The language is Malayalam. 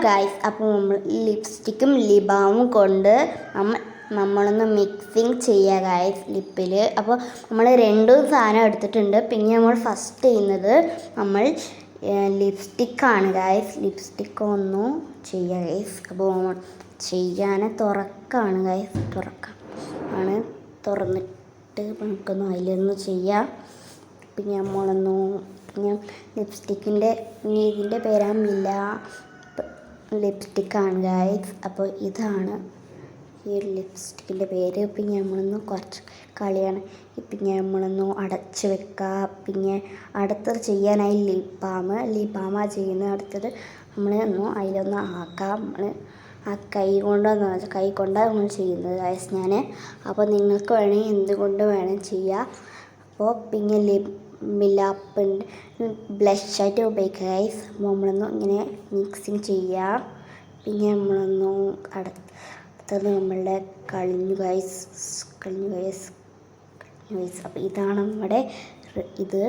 ഗൈസ്, അപ്പോൾ നമ്മൾ ലിപ്സ്റ്റിക്കും ലിബാമും കൊണ്ട് നമ്മളൊന്ന് മിക്സിങ് ചെയ്യുക ഗൈസ് ലിപ്പിൽ. അപ്പോൾ നമ്മൾ രണ്ടും സാധനം എടുത്തിട്ടുണ്ട്. പിന്നെ നമ്മൾ ഫസ്റ്റ് ചെയ്യുന്നത് നമ്മൾ ലിപ്സ്റ്റിക്കാണ് ഗൈസ്. ലിപ്സ്റ്റിക്ക് ഒന്നും ചെയ്യുക ഗൈസ്. അപ്പോൾ നമ്മൾ ചെയ്യാൻ തുറക്കാണ് ഗൈസ്. തുറക്കാണ് തുറന്നിട്ട് നമുക്കൊന്ന് അതിലൊന്ന് ചെയ്യാം. പിന്നെ ഞാൻ ലിപ്സ്റ്റിക്കിൻ്റെ ഇതിൻ്റെ പേരാമില്ല ലിപ്സ്റ്റിക്കാണ് ഗൈസ്. അപ്പോൾ ഇതാണ് ഈ ഒരു പേര്. പിന്നെ നമ്മളൊന്ന് കുറച്ച് കളിയാണ്. പിന്നെ നമ്മളൊന്ന് അടച്ച് വെക്കുക. പിന്നെ അടുത്തത് ചെയ്യാനായി ലിബാമാണ് ചെയ്യുന്നത്. അടുത്തത് നമ്മളൊന്ന് അതിലൊന്ന് ആക്കാം. നമ്മൾ ആ കൈ കൊണ്ടാണ് നമ്മൾ ചെയ്യുന്നത് ഗൈസ് ഞാൻ. അപ്പോൾ നിങ്ങൾക്ക് വേണമെങ്കിൽ എന്തുകൊണ്ട് വേണം ചെയ്യാം. അപ്പോൾ പിന്നെ മിലാപ്പിൻ്റെ ബ്ലഷായിട്ട് ഉപയോഗിക്കുക ഗൈസ്. അപ്പോൾ നമ്മളൊന്ന് ഇങ്ങനെ മിക്സിങ് ചെയ്യുക. പിന്നെ നമ്മളൊന്ന് അടുത്തത് നമ്മളുടെ കളിഞ്ഞു ഗൈസ്. അപ്പോൾ ഇതാണ് നമ്മുടെ ഇത്.